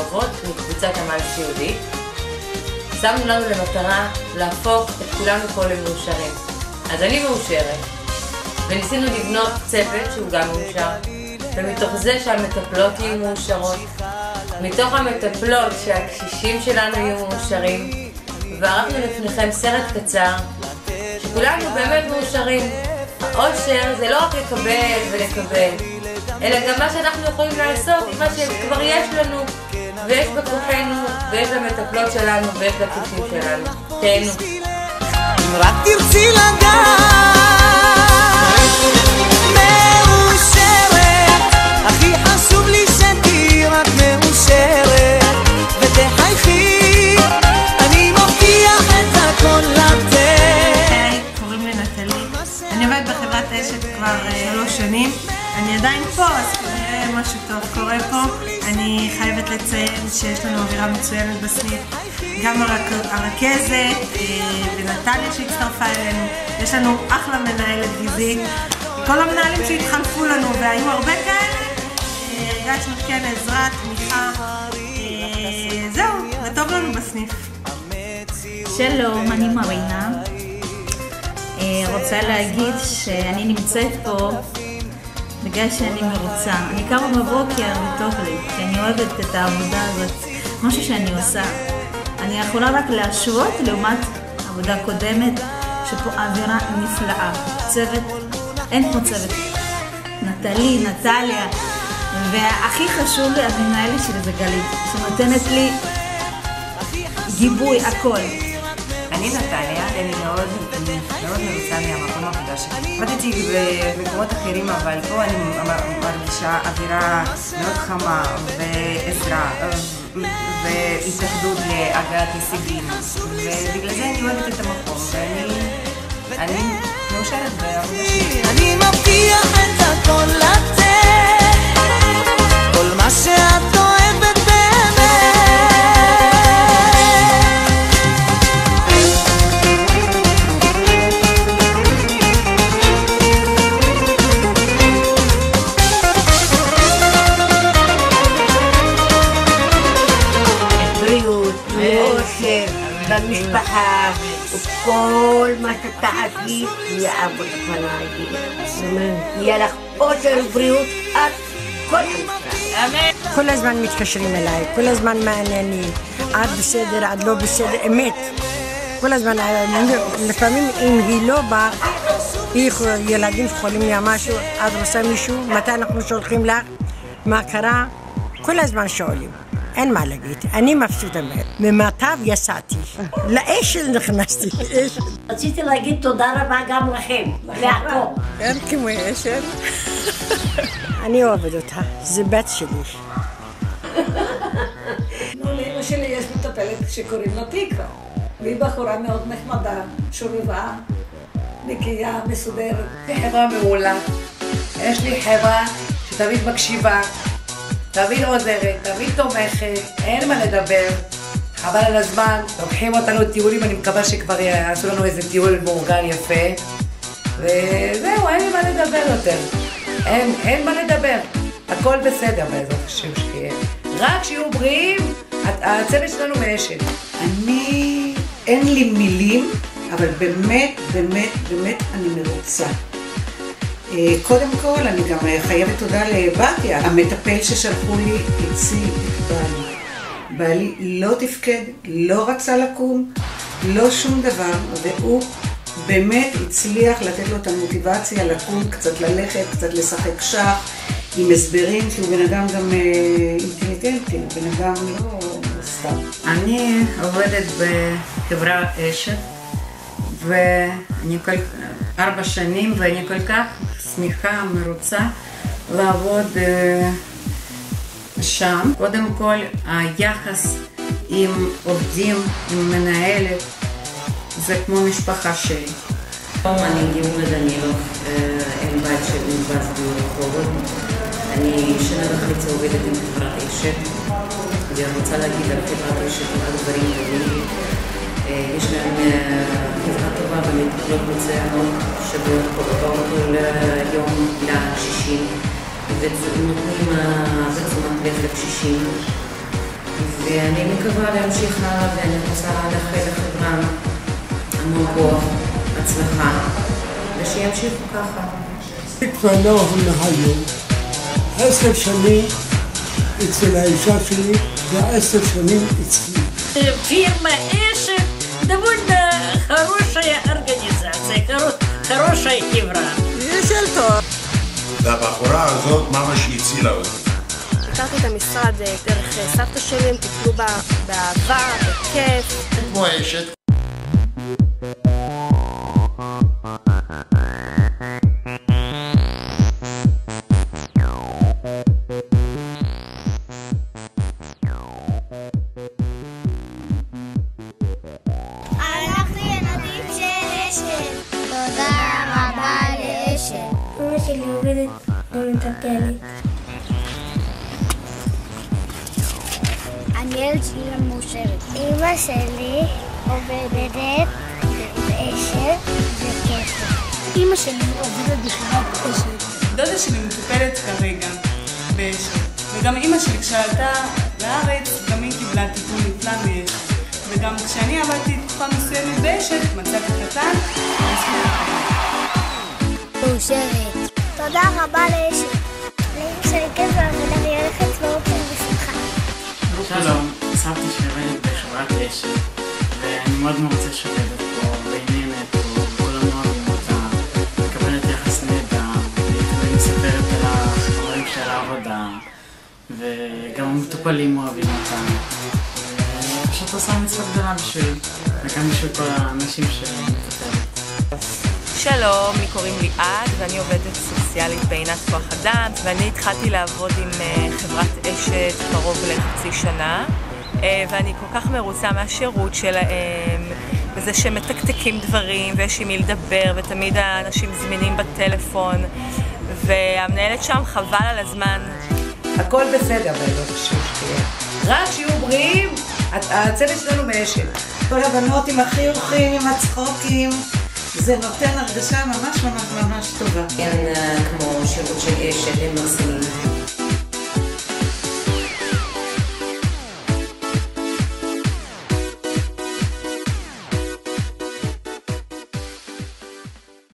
רחובות מקבוצת עמל סיעודית. שמנו לנו למטרה להפוך את כולנו פה למאושרים. אז אני מאושרת, וניסינו לבנות צוות שהוא גם מאושר, ומתוך זה שהמטפלות יהיו מאושרות, מתוך המטפלות שהקשישים שלנו יהיו מאושרים, וערכנו לפניכם סרט קצר שכולנו באמת מאושרים. האושר זה לא רק לקבל ולקבל, אלא גם מה שאנחנו יכולים לעשות עם מה שכבר יש לנו, ויש בכוחנו, ויש למטפלות שלנו, ויש לקשישים שלנו. תהנו. אם רק תרצי לגעת מאושרת, הכי חשוב לי שתהיי רק מאושרת ותחייכי, אני מבטיח את הכל לתת. היי, קוראים לי נטלי, אני עובדת בחברת אשת כבר 3 שנים. אני עדיין פה, אז כנראה משהו טוב קורה פה. אני חייבת לציין שיש לנו אווירה מצוינת בסניף, גם הרכזת ונטליה שהצטרפה אלינו. יש לנו אחלה מנהלת גזית, כל המנהלים שהתחלפו לנו והיו הרבה כאלה, הרגשנו כן עזרה, תמיכה, זהו, וטוב לנו בסניף. שלום, אני מרינה, רוצה להגיד שאני נמצאת פה בגלל שאני מרוצה. אני קמה בבוקר וטוב לי, כי אני אוהבת את העבודה הזאת, משהו שאני עושה. אני יכולה רק להשוות לעומת עבודה קודמת, שפה אווירה נפלאה. צוות, אין פה צוות. נטלי, נטליה, והכי חשוב לי, המנהלת שלי זה גלית, שנותנת לי גיבוי, הכל. אני נטליה, אני מאוד מרוצה מהמקום העבודה שלי. עבדתי במקומות אחרים, אבל פה אני מרגישה אווירה מאוד חמה ועזרה והתאחדות להגעת הישגים, ובגלל זה אני אוהבת את המקום, ואני מאושרת בעבודה שלי. אני מבטיח את הכל לתת, כל מה שאת אוהבת באמת. במשפחה, וכל מה שתעשי יעבוד פנייך. יהיה לך אושר ובריאות עד כל המשרה. כל הזמן מתקשרים אליי, כל הזמן מעניינים, עד בסדר, עד לא בסדר, אמת. כל הזמן, לפעמים אם היא לא באה, ילדים חולים לי משהו, עד רוצה מישהו, מתי אנחנו שולחים לך, מה קרה, כל הזמן שואלים. אין מה להגיד, אני מבסוטה מאוד. ממטב יצאתי, לאשל נכנסתי. רציתי להגיד תודה רבה גם לכם, להכל. אין כמו אשל. אני אוהבת אותה, זה בת שלי. לאמא שלי יש מטפלת שקוראים לה תיקה, והיא בחורה מאוד נחמדה, שובבה, נקייה, מסודרת. יש לי חברה מעולה, יש לי חברה שתמיד מקשיבה, תמיד עוזרת, תמיד תומכת, אין מה לדבר, חבל על הזמן, לוקחים אותנו טיולים, אני מקווה שכבר יעשו לנו איזה טיול מאורגן יפה, וזהו, אין לי מה לדבר יותר, אין מה לדבר, הכל בסדר בעזרת השם שיהיה, רק שיהיו בריאים, הצוות שלנו מאשת. אין לי מילים, אבל באמת, באמת, באמת אני מרוצה. קודם כל, אני גם חייבת תודה לבתיה. המטפל ששלחו לי הציל את בעלי. בעלי לא תפקד, לא רצה לקום, לא שום דבר, והוא באמת הצליח לתת לו את המוטיבציה לקום, קצת ללכת, קצת לשחק שח, עם הסברים, כי הוא בן אדם גם אינטליגנטי, בן אדם לא סתם. אני עובדת בחברה אשת, ואני 4 שנים, ואני כל כך שמחה, מרוצה לעבוד שם. קודם כל, היחס עם עובדים, עם מנהלת, זה כמו משפחה שלי. אני גימונה דנילוב, אם בית של נדבס ברחובות. אני 1.5 שנה עובדת עם חברת אשת, ואני רוצה להגיד על חברת אשת על דברים טובים. יש להם חברה טובה ומטפלות מצוינות שבאות כל יום לקשישים ונותנים תשומת לב לקשישים, ואני מקווה להמשיך הלאה, ואני רוצה לאחל לחברה המון כוח, הצלחה, ושימשיכו ככה. כבר לא היום. 10 שנים אצל האישה שלי ו10 שנים אצלי. Фирма Эшет довольно хорошая организация, хорошая חברה. של טוב. והבחורה הזאת ממש הצילה אותי. הכרתי את המשרד דרך סבתא שלי, הם טיפלו בה באהבה, בכיף. כמו אשת. אנחנו ילדים של אשת. תודה רבה לאשת. אמא שלי עובדת ומטפלת. אני ילד שלי מאושרת. אמא שלי עובדת באשת וכסף. אמא שלי עובדת בחברת אשת. דודה שלי מטופלת כרגע באשת. וגם אמא שלי כשעלתה לארץ, גם היא קיבלה טיפול נפלא באשת. וגם כשאני עבדתי תקופה מסוימת באשת, מצאתי קטן, מאושרת. תודה רבה לאשת. לאמא שלי כיף בעבודה והיא הולכת באופן בשמחה. שלום, סבתא שעובדת בחברת אשת, ואני מאוד מרוצה שעובדת פה, בעניינת פה, כולם אוהבים אותה, מקבלת יחס נהדר, והיא תמיד מספרת על החברים של העבודה, וגם המטופלים אוהבים אותה. פשוט עושה מצווה גדולה בשביל, וגם בשביל כל האנשים שמטפלת. שלום, לי קוראים לי עד, ואני עובדת סוציאלית בעינת כוח אדם, ואני התחלתי לעבוד עם חברת אשת קרוב לחצי שנה, ואני כל כך מרוצה מהשירות שלהם, וזה שהם מתקתקים דברים, ויש עם מי לדבר, ותמיד האנשים זמינים בטלפון, והמנהלת שם חבל על הזמן. הכל בסדר בעזרת השם שתהיה. רק שיהיו בריאים, הצוות שלנו באשת. כל הבנות עם החיוכים, עם הצחוקים, זה נותן הרגשה ממש ממש ממש טובה. כן, כמו שירות של אשת, הם מקסימים.